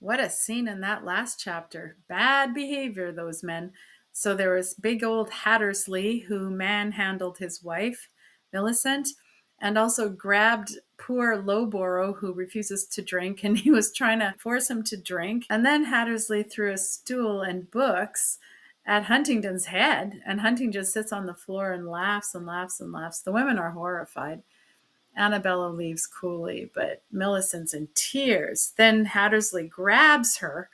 What a scene in that last chapter. Bad behavior, those men. So there was big old Hattersley who manhandled his wife, Milicent, and also grabbed poor Lowborough who refuses to drink, and he was trying to force him to drink. And then Hattersley threw a stool and books at Huntingdon's head, and Huntingdon just sits on the floor and laughs and laughs and laughs. The women are horrified. Annabella leaves coolly, but Millicent's in tears. Then Hattersley grabs her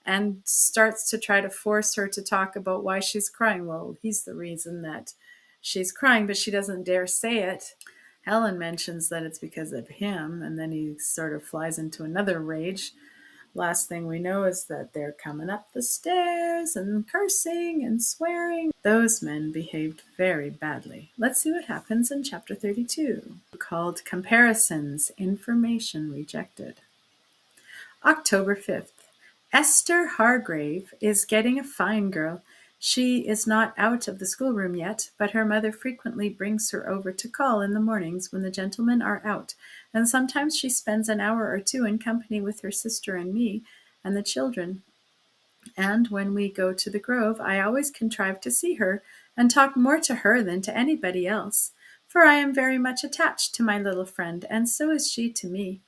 and starts to try to force her to talk about why she's crying. Well, he's the reason that she's crying, but she doesn't dare say it. Helen mentions that it's because of him, and then he sort of flies into another rage. Last thing we know is that they're coming up the stairs and cursing and swearing. Those men behaved very badly. Let's see what happens in chapter 32, called Comparisons, Information Rejected. October 5th. Esther Hargrave is getting a fine girl. She is not out of the schoolroom yet, but her mother frequently brings her over to call in the mornings when the gentlemen are out, and sometimes she spends an hour or two in company with her sister and me and the children. And when we go to the grove, I always contrive to see her and talk more to her than to anybody else, for I am very much attached to my little friend, and so is she to me.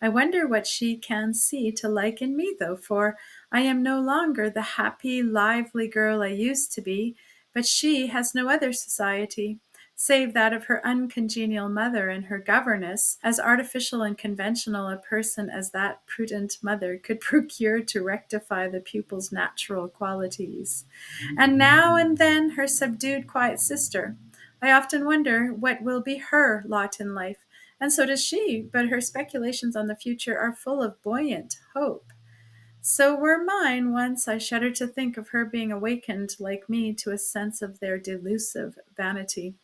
I wonder what she can see to like in me, though, for I am no longer the happy, lively girl I used to be, but she has no other society, save that of her uncongenial mother and her governess, as artificial and conventional a person as that prudent mother could procure to rectify the pupil's natural qualities. And now and then her subdued, quiet sister. I often wonder what will be her lot in life, and so does she, but her speculations on the future are full of buoyant hope. So were mine once. I shudder to think of her being awakened, like me, to a sense of their delusive vanity.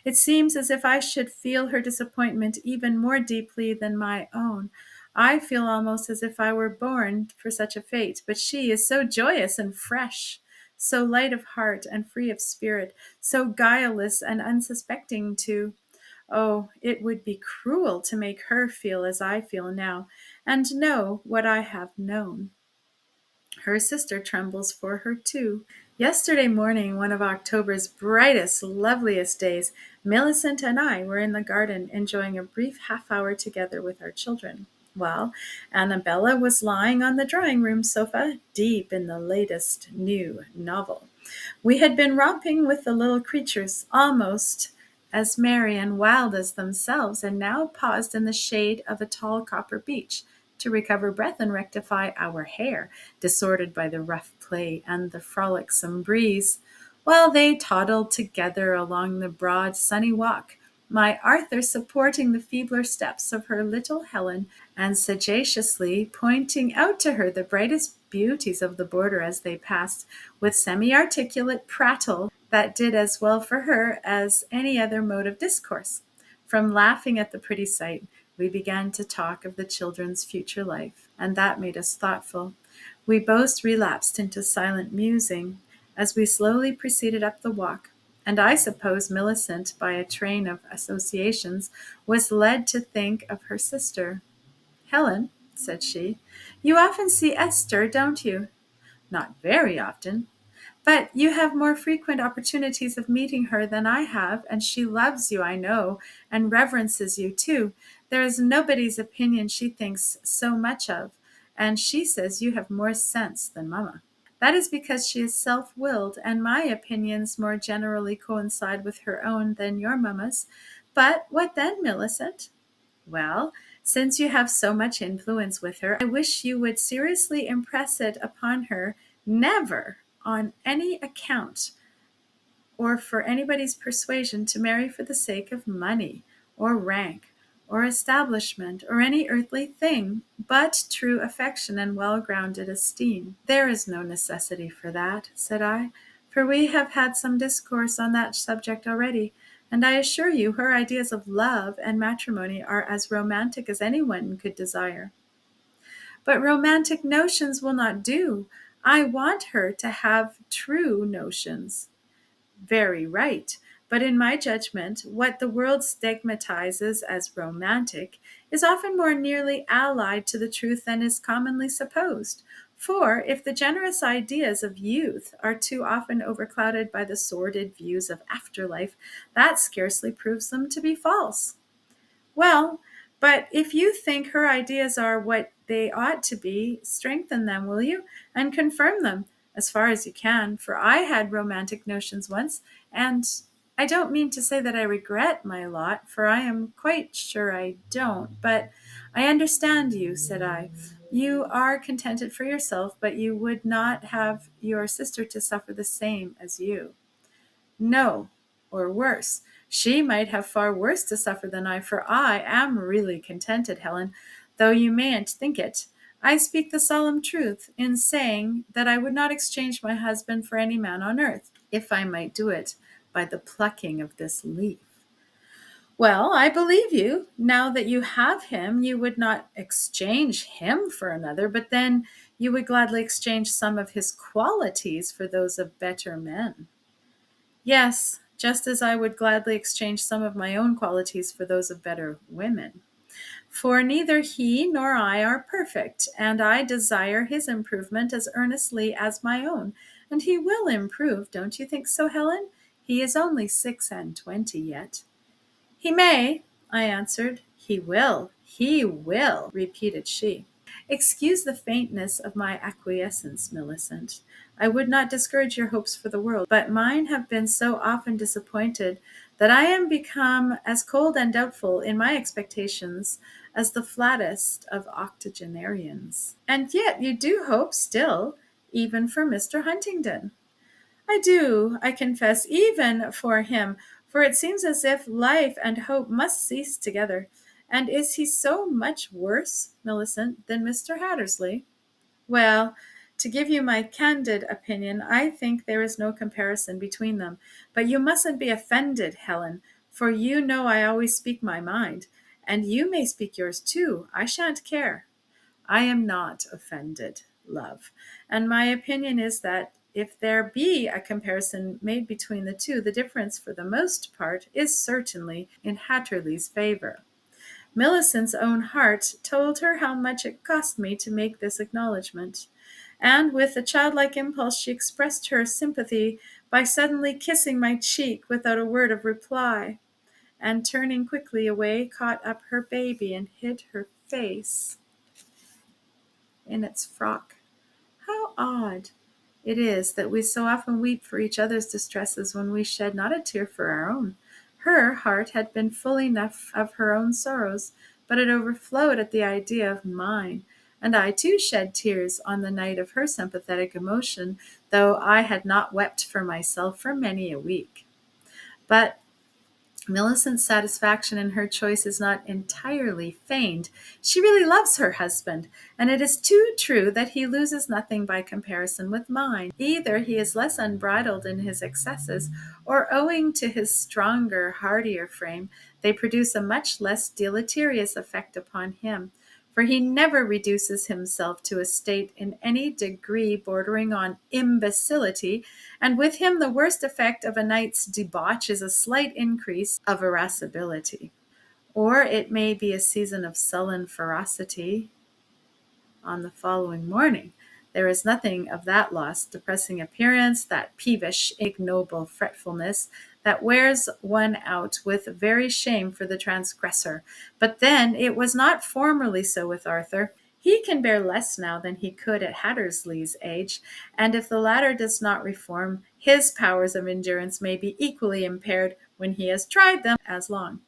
It seems as if I should feel her disappointment even more deeply than my own. I feel almost as if I were born for such a fate, but she is so joyous and fresh, so light of heart and free of spirit, so guileless and unsuspecting too. Oh, it would be cruel to make her feel as I feel now, and know what I have known. Her sister trembles for her too. Yesterday morning, one of October's brightest, loveliest days, Millicent and I were in the garden enjoying a brief half hour together with our children, while Annabella was lying on the drawing room sofa, deep in the latest new novel. We had been romping with the little creatures, almost as merry and wild as themselves, and now paused in the shade of a tall copper beech to recover breath and rectify our hair, disordered by the rough play and the frolicsome breeze, while they toddled together along the broad sunny walk, my Arthur supporting the feebler steps of her little Helen, and sagaciously pointing out to her the brightest beauties of the border as they passed, with semi-articulate prattle that did as well for her as any other mode of discourse. From laughing at the pretty sight, we began to talk of the children's future life, and that made us thoughtful. We both relapsed into silent musing as we slowly proceeded up the walk, and I suppose Millicent, by a train of associations, was led to think of her sister. "Helen," said she, "you often see Esther, don't you?" "Not very often." "But you have more frequent opportunities of meeting her than I have, and she loves you, I know, and reverences you too. There is nobody's opinion she thinks so much of, and she says you have more sense than mamma. That is because she is self-willed, and my opinions more generally coincide with her own than your mamma's. But what then, Millicent?" "Well, since you have so much influence with her, I wish you would seriously impress it upon her never, on any account, or for anybody's persuasion, to marry for the sake of money, or rank, or establishment, or any earthly thing, but true affection and well-grounded esteem." "There is no necessity for that," said I, "for we have had some discourse on that subject already, and I assure you her ideas of love and matrimony are as romantic as anyone could desire." "But romantic notions will not do. I want her to have true notions." "Very right. But in my judgment, what the world stigmatizes as romantic is often more nearly allied to the truth than is commonly supposed. For if the generous ideas of youth are too often overclouded by the sordid views of afterlife, that scarcely proves them to be false. Well, but if you think her ideas are what they ought to be, strengthen them, will you? And confirm them as far as you can. For I had romantic notions once, and I don't mean to say that I regret my lot, for I am quite sure I don't. But I understand you, said I. You are contented for yourself, but you would not have your sister to suffer the same as you. No, or worse. She might have far worse to suffer than I, for I am really contented, Helen, though you mayn't think it. I speak the solemn truth in saying that I would not exchange my husband for any man on earth, if I might do it by the plucking of this leaf. Well, I believe you. Now that you have him, you would not exchange him for another, but then you would gladly exchange some of his qualities for those of better men. Yes, just as I would gladly exchange some of my own qualities for those of better women. For neither he nor I are perfect, and I desire his improvement as earnestly as my own. And he will improve, don't you think so, Helen? He is only 26 yet. He may, I answered. He will, repeated she. Excuse the faintness of my acquiescence, Milicent. I would not discourage your hopes for the world, but mine have been so often disappointed that I am become as cold and doubtful in my expectations as the flattest of octogenarians. And yet you do hope still, even for Mr. Huntingdon. I do, I confess, even for him, for it seems as if life and hope must cease together. And is he so much worse, Milicent, than Mr. Hattersley? Well, to give you my candid opinion, I think there is no comparison between them. But you mustn't be offended, Helen, for you know I always speak my mind, and you may speak yours too. I shan't care. I am not offended, love, and my opinion is that if there be a comparison made between the two, the difference for the most part is certainly in Hattersley's favor. Millicent's own heart told her how much it cost me to make this acknowledgment, and with a childlike impulse she expressed her sympathy by suddenly kissing my cheek without a word of reply, and turning quickly away, caught up her baby and hid her face in its frock. How odd it is that we so often weep for each other's distresses when we shed not a tear for our own. Her heart had been full enough of her own sorrows, but it overflowed at the idea of mine, and I too shed tears on the night of her sympathetic emotion, though I had not wept for myself for many a week. But Millicent's satisfaction in her choice is not entirely feigned. She really loves her husband, and it is too true that he loses nothing by comparison with mine. Either he is less unbridled in his excesses, or owing to his stronger, hardier frame, they produce a much less deleterious effect upon him. For he never reduces himself to a state in any degree bordering on imbecility, and with him the worst effect of a night's debauch is a slight increase of irascibility. Or it may be a season of sullen ferocity on the following morning. There is nothing of that lost, depressing appearance, that peevish, ignoble fretfulness that wears one out with very shame for the transgressor. But then it was not formerly so with Arthur. He can bear less now than he could at Hattersley's age, and if the latter does not reform, his powers of endurance may be equally impaired when he has tried them as long.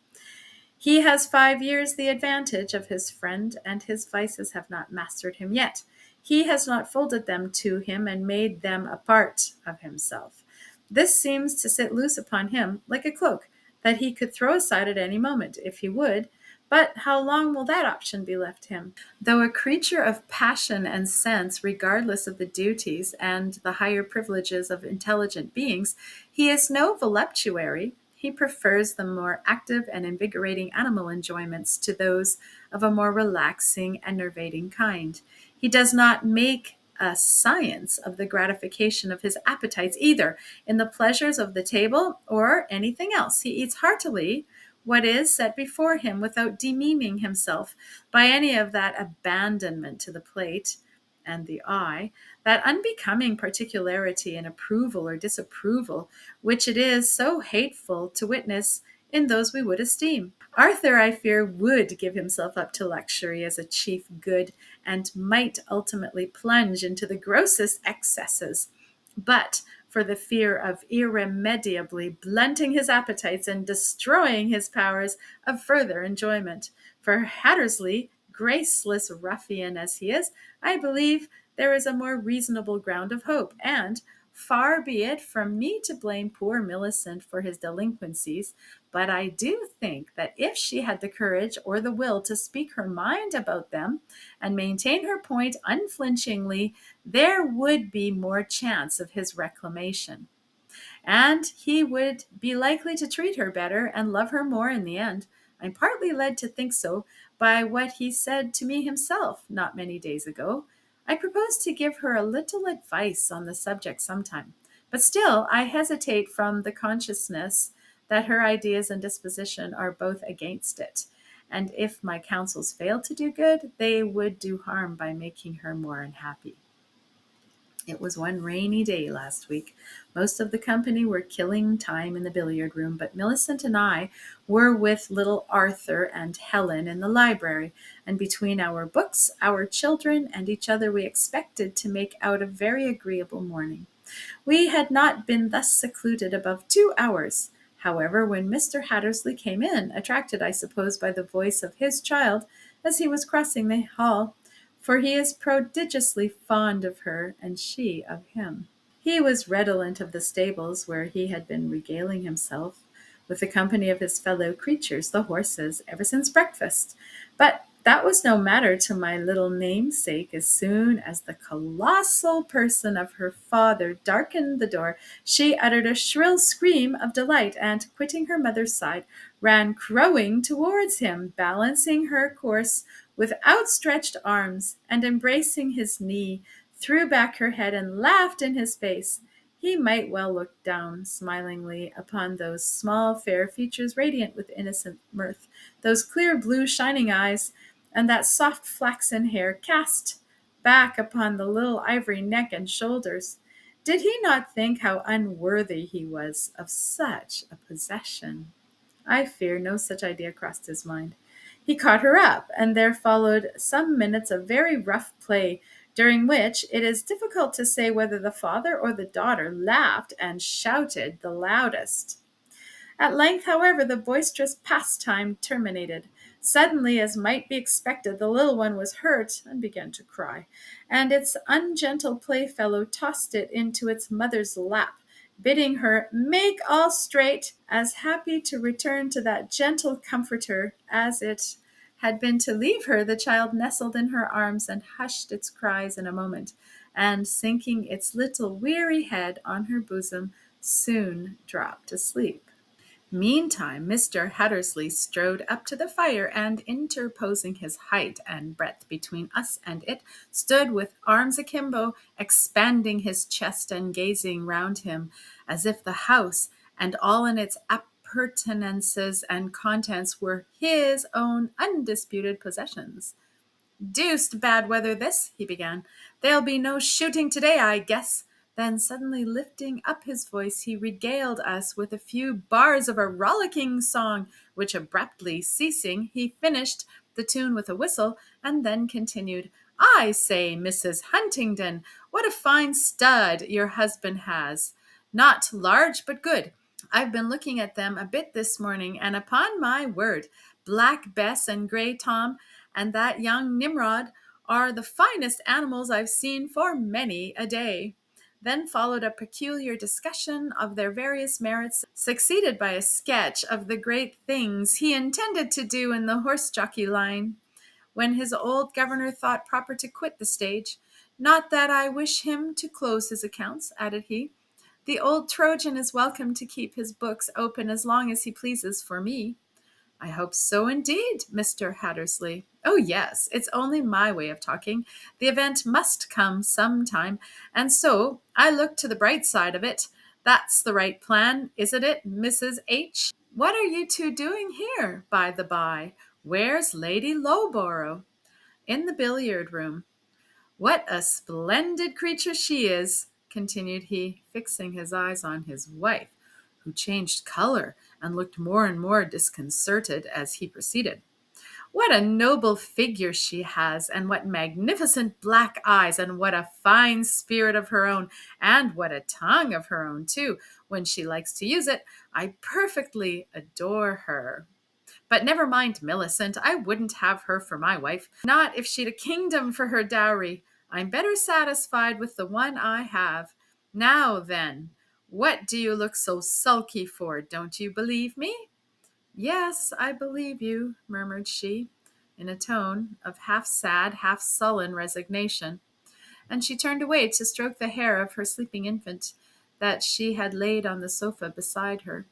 He has 5 years the advantage of his friend, and his vices have not mastered him yet. He has not folded them to him and made them a part of himself. This seems to sit loose upon him like a cloak that he could throw aside at any moment if he would. But how long will that option be left him? Though a creature of passion and sense, regardless of the duties and the higher privileges of intelligent beings, he is no voluptuary. He prefers the more active and invigorating animal enjoyments to those of a more relaxing, enervating kind. He does not make a science of the gratification of his appetites, either in the pleasures of the table or anything else. He eats heartily what is set before him without demeaning himself by any of that abandonment to the plate and the eye, that unbecoming particularity in approval or disapproval, which it is so hateful to witness in those we would esteem. Arthur, I fear, would give himself up to luxury as a chief good, and might ultimately plunge into the grossest excesses, but for the fear of irremediably blunting his appetites and destroying his powers of further enjoyment. For Hattersley, graceless ruffian as he is, I believe there is a more reasonable ground of hope, and far be it from me to blame poor Milicent for his delinquencies, but I do think that if she had the courage or the will to speak her mind about them and maintain her point unflinchingly, there would be more chance of his reclamation. And he would be likely to treat her better and love her more in the end. I'm partly led to think so by what he said to me himself not many days ago. I propose to give her a little advice on the subject sometime, but still I hesitate from the consciousness that her ideas and disposition are both against it. And if my counsels fail to do good, they would do harm by making her more unhappy. It was one rainy day last week. Most of the company were killing time in the billiard room, but Millicent and I were with little Arthur and Helen in the library, and between our books, our children, and each other, we expected to make out a very agreeable morning. We had not been thus secluded above 2 hours. However, when Mr. Hattersley came in, attracted, I suppose, by the voice of his child as he was crossing the hall, for he is prodigiously fond of her, and she of him. He was redolent of the stables, where he had been regaling himself with the company of his fellow creatures, the horses, ever since breakfast. But that was no matter to my little namesake. As soon as the colossal person of her father darkened the door, she uttered a shrill scream of delight, and, quitting her mother's side, ran crowing towards him, balancing her course with outstretched arms, and embracing his knee, threw back her head and laughed in his face. He might well look down smilingly upon those small fair features radiant with innocent mirth, those clear blue shining eyes, and that soft flaxen hair cast back upon the little ivory neck and shoulders. Did he not think how unworthy he was of such a possession? I fear no such idea crossed his mind. He caught her up, and there followed some minutes of very rough play, during which it is difficult to say whether the father or the daughter laughed and shouted the loudest. At length, however, the boisterous pastime terminated. Suddenly, as might be expected, the little one was hurt and began to cry, and its ungentle playfellow tossed it into its mother's lap, bidding her make all straight, as happy to return to that gentle comforter as it had been to leave her. The child nestled in her arms and hushed its cries in a moment, and sinking its little weary head on her bosom, soon dropped asleep. Meantime, Mr. Hattersley strode up to the fire, and, interposing his height and breadth between us and it, stood with arms akimbo, expanding his chest and gazing round him, as if the house and all in its appurtenances and contents were his own undisputed possessions. "Deuced bad weather this," he began. "There'll be no shooting today, I guess." Then, suddenly lifting up his voice, he regaled us with a few bars of a rollicking song, which, abruptly ceasing, he finished the tune with a whistle, and then continued, "I say, Mrs. Huntingdon, what a fine stud your husband has. Not large, but good. I've been looking at them a bit this morning, and upon my word, Black Bess and Grey Tom and that young Nimrod are the finest animals I've seen for many a day." Then followed a peculiar discussion of their various merits, succeeded by a sketch of the great things he intended to do in the horse-jockey line, when his old governor thought proper to quit the stage. "Not that I wish him to close his accounts," added he. "The old Trojan is welcome to keep his books open as long as he pleases for me." "I hope so indeed, Mr. Hattersley." Oh, yes, it's only my way of talking. The event must come sometime, and so I look to the bright side of it. That's the right plan, isn't it, Mrs. H? What are you two doing here, by the by? Where's Lady Lowborough? In the billiard room. What a splendid creature she is, continued he, fixing his eyes on his wife, who changed color and looked more and more disconcerted as he proceeded. What a noble figure she has, and what magnificent black eyes, and what a fine spirit of her own, and what a tongue of her own, too, when she likes to use it. I perfectly adore her. But never mind Millicent, I wouldn't have her for my wife, not if she'd a kingdom for her dowry. I'm better satisfied with the one I have. Now then, what do you look so sulky for? Don't you believe me? Yes, I believe you, murmured she, in a tone of half sad, half sullen resignation, and she turned away to stroke the hair of her sleeping infant that she had laid on the sofa beside her.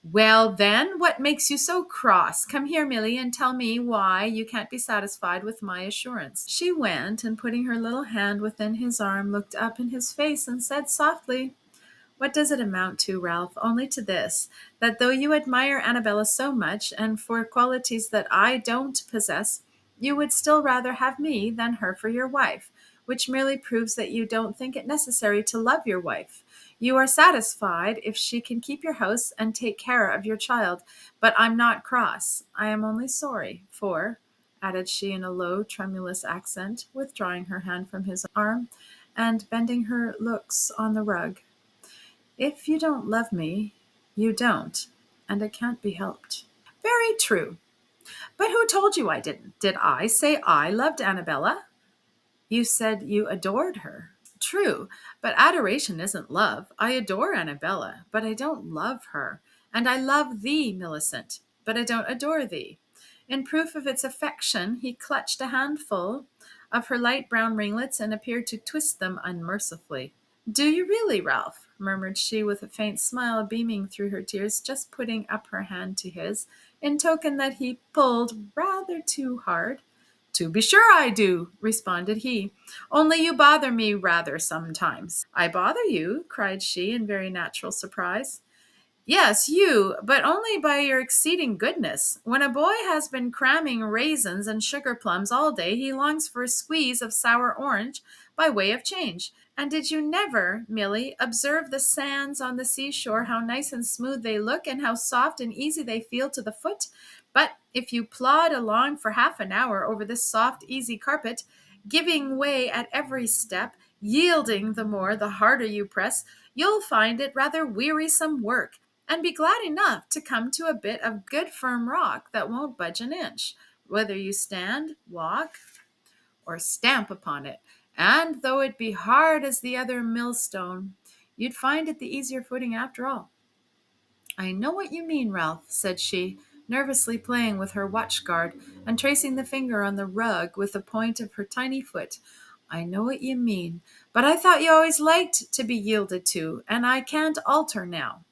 Well, then, what makes you so cross? Come here, Milly, and tell me why you can't be satisfied with my assurance. She went, and putting her little hand within his arm, looked up in his face and said softly, what does it amount to, Ralph? Only to this, that though you admire Annabella so much, and for qualities that I don't possess, you would still rather have me than her for your wife, which merely proves that you don't think it necessary to love your wife. You are satisfied if she can keep your house and take care of your child, but I'm not cross. I am only sorry, for, added she in a low, tremulous accent, withdrawing her hand from his arm, and bending her looks on the rug, if you don't love me, you don't, and it can't be helped. Very true. But who told you I didn't? Did I say I loved Annabella? You said you adored her. True, but adoration isn't love. I adore Annabella, but I don't love her. And I love thee, Millicent, but I don't adore thee. In proof of its affection, he clutched a handful of her light brown ringlets and appeared to twist them unmercifully. Do you really, Ralph? Murmured she with a faint smile beaming through her tears, just putting up her hand to his, in token that he pulled rather too hard. To be sure I do, responded he, only you bother me rather sometimes. I bother you? Cried she in very natural surprise. Yes, you, but only by your exceeding goodness. When a boy has been cramming raisins and sugar plums all day, he longs for a squeeze of sour orange by way of change. And did you never, Milly, observe the sands on the seashore, how nice and smooth they look, and how soft and easy they feel to the foot? But if you plod along for half an hour over this soft, easy carpet, giving way at every step, yielding the more the harder you press, you'll find it rather wearisome work, and be glad enough to come to a bit of good firm rock that won't budge an inch, whether you stand, walk, or stamp upon it. And though it be hard as the other millstone, you'd find it the easier footing after all. I know what you mean, Ralph, said she, nervously playing with her watch-guard and tracing the finger on the rug with the point of her tiny foot. I know what you mean, but I thought you always liked to be yielded to, and I can't alter now.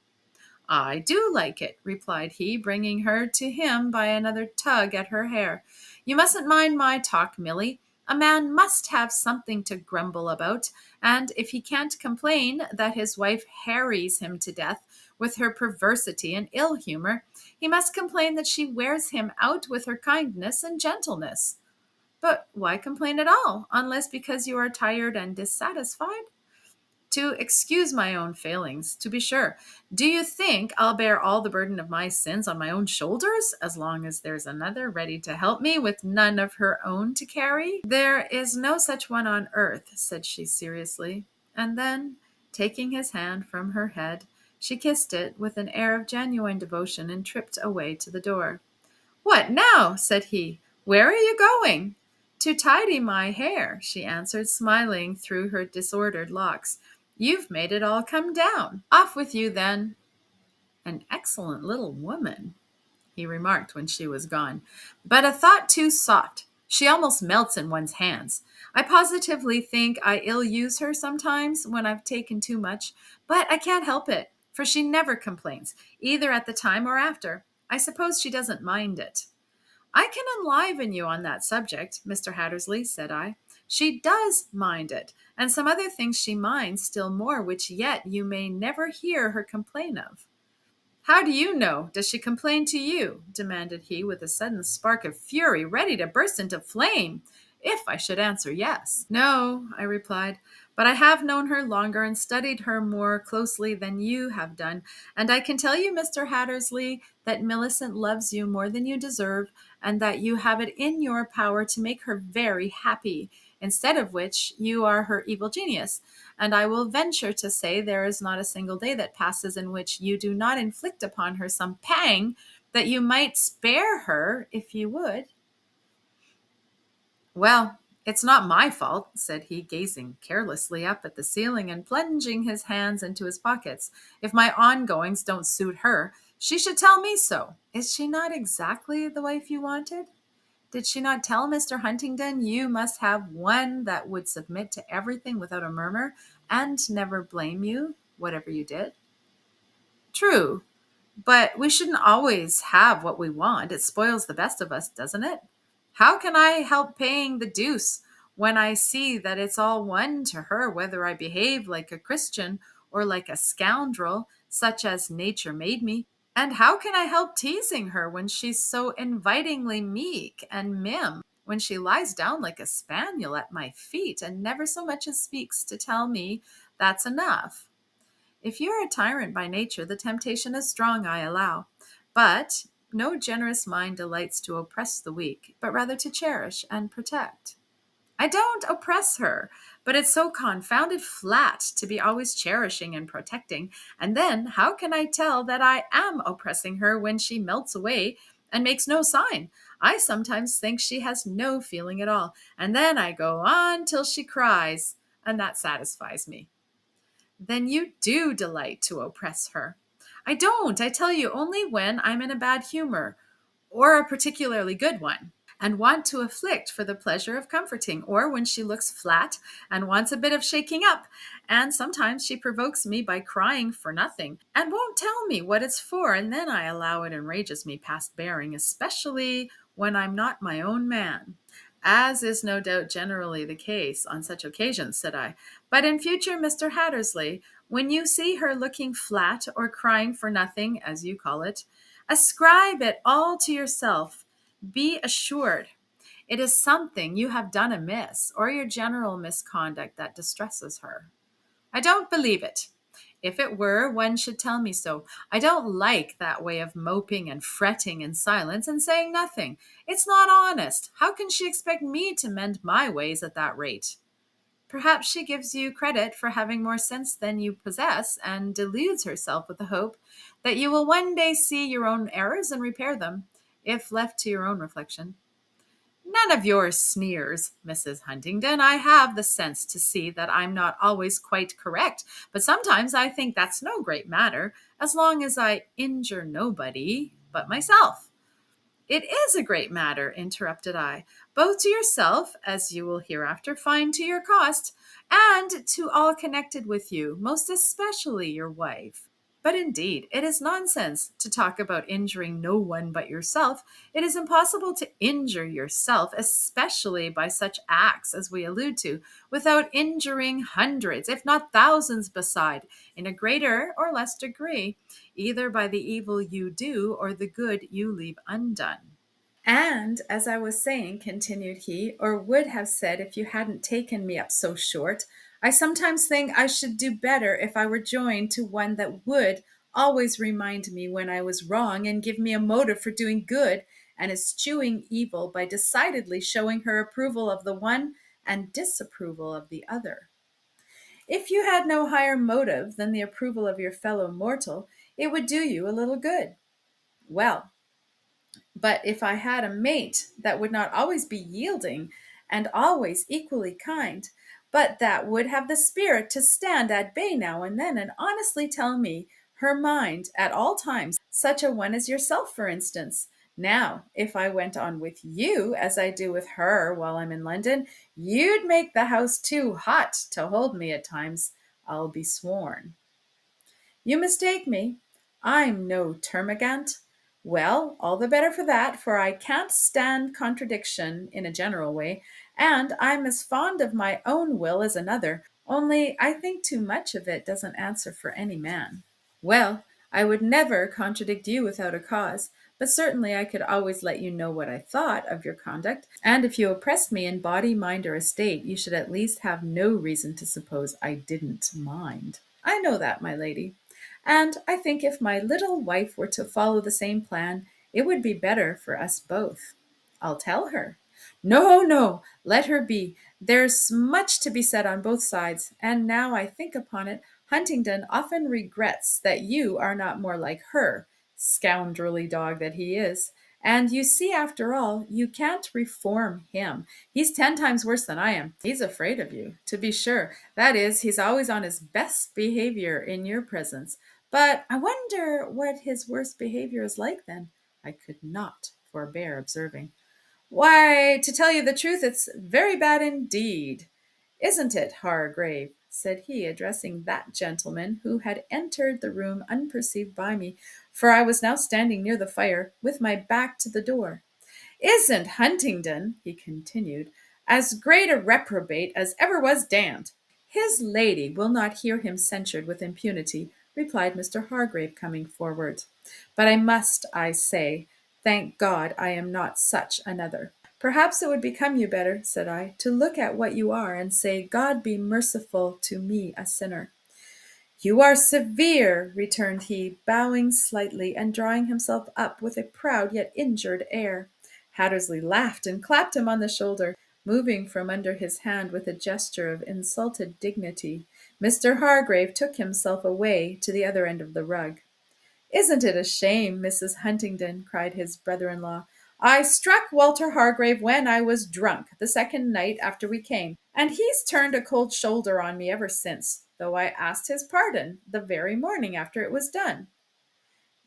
I do like it, replied he, bringing her to him by another tug at her hair. You mustn't mind my talk, Milly. A man must have something to grumble about, and if he can't complain that his wife harries him to death with her perversity and ill humor, he must complain that she wears him out with her kindness and gentleness. But why complain at all, unless because you are tired and dissatisfied? To excuse my own failings, to be sure. Do you think I'll bear all the burden of my sins on my own shoulders, as long as there's another ready to help me with none of her own to carry? There is no such one on earth, said she seriously. And then, taking his hand from her head, she kissed it with an air of genuine devotion and tripped away to the door. What now? Said he. Where are you going? To tidy my hair, she answered, smiling through her disordered locks. You've made it all come down. Off with you, then. An excellent little woman, he remarked when she was gone, but a thought too soft. She almost melts in one's hands. I positively think I ill-use her sometimes when I've taken too much, but I can't help it, for she never complains, either at the time or after. I suppose she doesn't mind it. I can enliven you on that subject, Mr. Hattersley, said I. She does mind it, and some other things she minds still more, which yet you may never hear her complain of. How do you know? Does she complain to you? Demanded he with a sudden spark of fury, ready to burst into flame, if I should answer yes. No, I replied, but I have known her longer and studied her more closely than you have done, and I can tell you, Mr. Hattersley, that Millicent loves you more than you deserve, and that you have it in your power to make her very happy, instead of which you are her evil genius. And I will venture to say there is not a single day that passes in which you do not inflict upon her some pang that you might spare her if you would. Well, it's not my fault, said he, gazing carelessly up at the ceiling and plunging his hands into his pockets. If my ongoings don't suit her, she should tell me so. Is she not exactly the wife you wanted? Did she not tell Mr. Huntingdon you must have one that would submit to everything without a murmur and never blame you, whatever you did? True, but we shouldn't always have what we want. It spoils the best of us, doesn't it? How can I help paying the deuce when I see that it's all one to her whether I behave like a Christian or like a scoundrel, such as nature made me? And how can I help teasing her when she's so invitingly meek and mim, when she lies down like a spaniel at my feet and never so much as speaks to tell me that's enough? If you're a tyrant by nature, the temptation is strong, I allow. But no generous mind delights to oppress the weak, but rather to cherish and protect. I don't oppress her, but it's so confounded flat to be always cherishing and protecting. And then how can I tell that I am oppressing her when she melts away and makes no sign? I sometimes think she has no feeling at all, and then I go on till she cries, and that satisfies me. Then you do delight to oppress her. I don't, I tell you, only when I'm in a bad humor, or a particularly good one, and want to afflict for the pleasure of comforting, or when she looks flat and wants a bit of shaking up. And sometimes she provokes me by crying for nothing and won't tell me what it's for, and then I allow it enrages me past bearing, especially when I'm not my own man. As is no doubt generally the case on such occasions, said I. But in future, Mr. Hattersley, when you see her looking flat or crying for nothing, as you call it, ascribe it all to yourself. Be assured it is something you have done amiss or your general misconduct that distresses her. I don't believe it. If it were, one should tell me so. I don't like that way of moping and fretting in silence and saying nothing. It's not honest. How can she expect me to mend my ways at that rate? Perhaps she gives you credit for having more sense than you possess and deludes herself with the hope that you will one day see your own errors and repair them, if left to your own reflection. None of your sneers, Mrs. Huntingdon. I have the sense to see that I'm not always quite correct, but sometimes I think that's no great matter, as long as I injure nobody but myself. It is a great matter, interrupted I, both to yourself, as you will hereafter find to your cost, and to all connected with you, most especially your wife. But indeed, it is nonsense to talk about injuring no one but yourself. It is impossible to injure yourself, especially by such acts as we allude to, without injuring hundreds, if not thousands beside, in a greater or less degree, either by the evil you do or the good you leave undone. And as I was saying, continued he, or would have said if you hadn't taken me up so short, I sometimes think I should do better if I were joined to one that would always remind me when I was wrong and give me a motive for doing good and eschewing evil by decidedly showing her approval of the one and disapproval of the other. If you had no higher motive than the approval of your fellow mortal, it would do you a little good. Well, but if I had a mate that would not always be yielding and always equally kind, but that would have the spirit to stand at bay now and then and honestly tell me her mind at all times, such a one as yourself, for instance. Now, if I went on with you as I do with her while I'm in London, you'd make the house too hot to hold me at times, I'll be sworn. You mistake me. I'm no termagant. Well, all the better for that, for I can't stand contradiction in a general way, and I'm as fond of my own will as another, only I think too much of it doesn't answer for any man. Well, I would never contradict you without a cause, but certainly I could always let you know what I thought of your conduct, and if you oppressed me in body, mind, or estate, you should at least have no reason to suppose I didn't mind. I know that, my lady. And I think if my little wife were to follow the same plan, it would be better for us both. I'll tell her. No, no, let her be. There's much to be said on both sides, and now I think upon it, Huntingdon often regrets that you are not more like her, scoundrelly dog that he is. And you see, after all, you can't reform him. He's 10 times worse than I am. He's afraid of you, to be sure. That is, he's always on his best behavior in your presence. But I wonder what his worst behavior is like then. I could not forbear observing. Why, to tell you the truth, it's very bad indeed. Isn't it, Hargrave? Said he, addressing that gentleman who had entered the room unperceived by me, for I was now standing near the fire, with my back to the door. Isn't Huntingdon, he continued, as great a reprobate as ever was damned? His lady will not hear him censured with impunity, replied Mr. Hargrave, coming forward. But I must, I say, thank God I am not such another. Perhaps it would become you better, said I, to look at what you are and say, God be merciful to me, a sinner. You are severe, returned he, bowing slightly and drawing himself up with a proud yet injured air. Hattersley laughed and clapped him on the shoulder, moving from under his hand with a gesture of insulted dignity. Mr. Hargrave took himself away to the other end of the rug. Isn't it a shame, Mrs. Huntingdon? Cried his brother-in-law. I struck Walter Hargrave when I was drunk, the second night after we came, and he's turned a cold shoulder on me ever since, though I asked his pardon the very morning after it was done.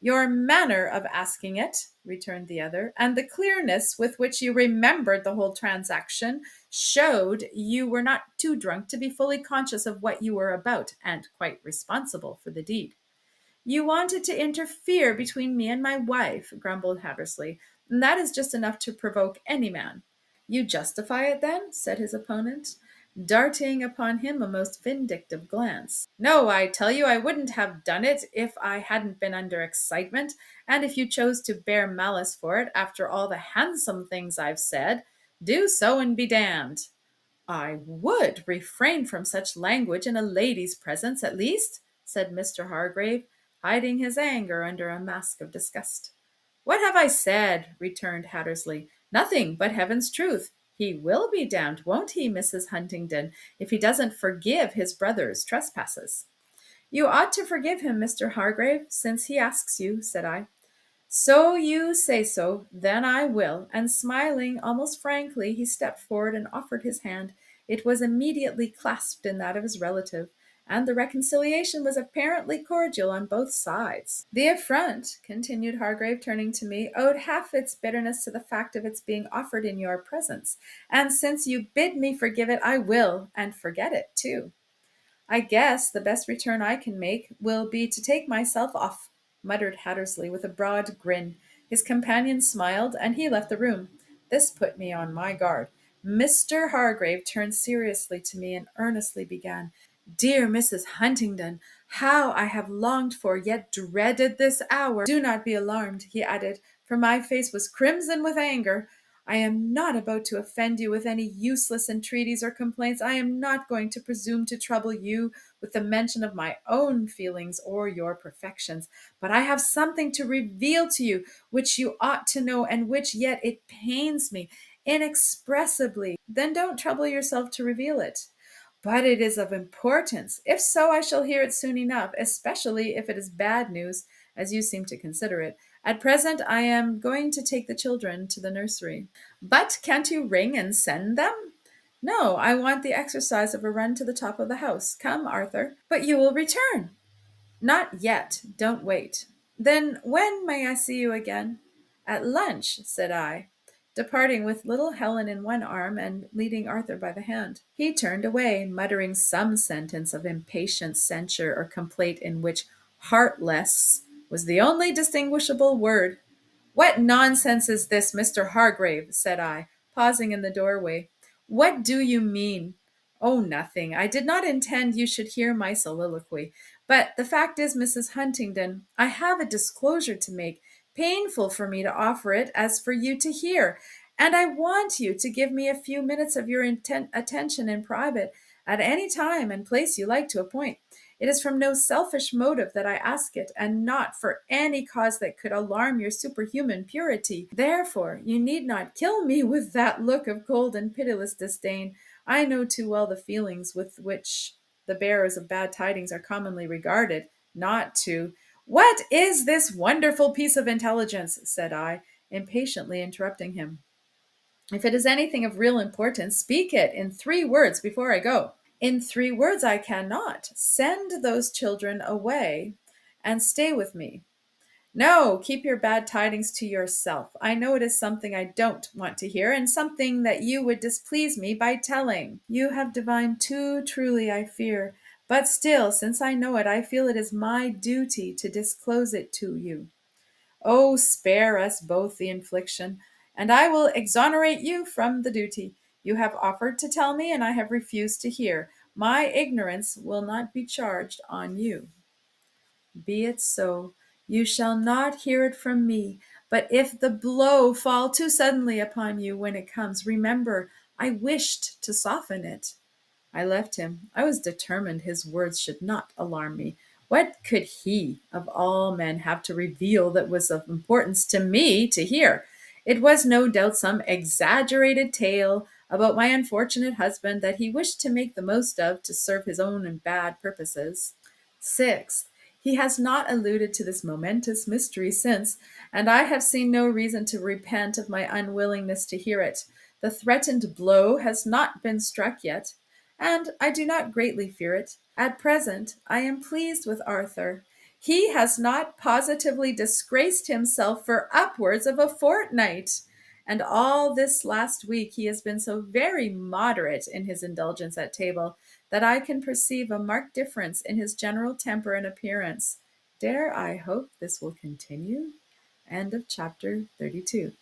Your manner of asking it, returned the other, and the clearness with which you remembered the whole transaction showed you were not too drunk to be fully conscious of what you were about, and quite responsible for the deed. You wanted to interfere between me and my wife, grumbled Hattersley, and that is just enough to provoke any man. You justify it then? Said his opponent, darting upon him a most vindictive glance. No, I tell you, I wouldn't have done it if I hadn't been under excitement, and if you chose to bear malice for it after all the handsome things I've said, do so and be damned. I would refrain from such language in a lady's presence, at least, said Mr. Hargrave, hiding his anger under a mask of disgust. What have I said? Returned Hattersley. Nothing but heaven's truth. He will be damned, won't he, Mrs. Huntingdon, if he doesn't forgive his brother's trespasses? You ought to forgive him, Mr. Hargrave, since he asks you, said I. So you say so, then I will. And smiling almost frankly, he stepped forward and offered his hand. It was immediately clasped in that of his relative, and the reconciliation was apparently cordial on both sides. The affront, continued Hargrave, turning to me, owed half its bitterness to the fact of its being offered in your presence, and since you bid me forgive it, I will, and forget it too. I guess the best return I can make will be to take myself off, muttered Hattersley with a broad grin. His companion smiled, and he left the room. This put me on my guard. Mr. Hargrave turned seriously to me and earnestly began, Dear Mrs. Huntingdon, how I have longed for, yet dreaded this hour. Do not be alarmed, he added, for my face was crimson with anger. I am not about to offend you with any useless entreaties or complaints. I am not going to presume to trouble you with the mention of my own feelings or your perfections. But I have something to reveal to you, which you ought to know, and which yet it pains me inexpressibly. Then don't trouble yourself to reveal it. But it is of importance. If so, I shall hear it soon enough, especially if it is bad news, as you seem to consider it. At present, I am going to take the children to the nursery. But can't you ring and send them? No, I want the exercise of a run to the top of the house. Come, Arthur. But you will return. Not yet. Don't wait. Then when may I see you again? At lunch, said I, departing with little Helen in one arm and leading Arthur by the hand. He turned away, muttering some sentence of impatient censure or complaint in which heartless was the only distinguishable word. What nonsense is this, Mr. Hargrave? Said I, pausing in the doorway. What do you mean? Oh, nothing. I did not intend you should hear my soliloquy. But the fact is, Mrs. Huntingdon, I have a disclosure to make, painful for me to offer it as for you to hear, and I want you to give me a few minutes of your attention in private at any time and place you like to appoint. It is from no selfish motive that I ask it, and not for any cause that could alarm your superhuman purity. Therefore, you need not kill me with that look of cold and pitiless disdain. I know too well the feelings with which the bearers of bad tidings are commonly regarded, not to— What is this wonderful piece of intelligence? Said I, impatiently interrupting him. If it is anything of real importance, speak it in 3 words before I go. In 3 words I cannot. Send those children away and stay with me. No, keep your bad tidings to yourself. I know it is something I don't want to hear, and something that you would displease me by telling. You have divined too truly, I fear. But still, since I know it, I feel it is my duty to disclose it to you. Oh, spare us both the infliction, and I will exonerate you from the duty. You have offered to tell me, and I have refused to hear. My ignorance will not be charged on you. Be it so. You shall not hear it from me. But if the blow fall too suddenly upon you when it comes, remember, I wished to soften it. I left him. I was determined his words should not alarm me. What could he, of all men, have to reveal that was of importance to me to hear? It was no doubt some exaggerated tale about my unfortunate husband that he wished to make the most of to serve his own and bad purposes. Sixth, he has not alluded to this momentous mystery since, and I have seen no reason to repent of my unwillingness to hear it. The threatened blow has not been struck yet, and I do not greatly fear it. At present, I am pleased with Arthur. He has not positively disgraced himself for upwards of a fortnight. And all this last week he has been so very moderate in his indulgence at table that I can perceive a marked difference in his general temper and appearance. Dare I hope this will continue? End of chapter 32.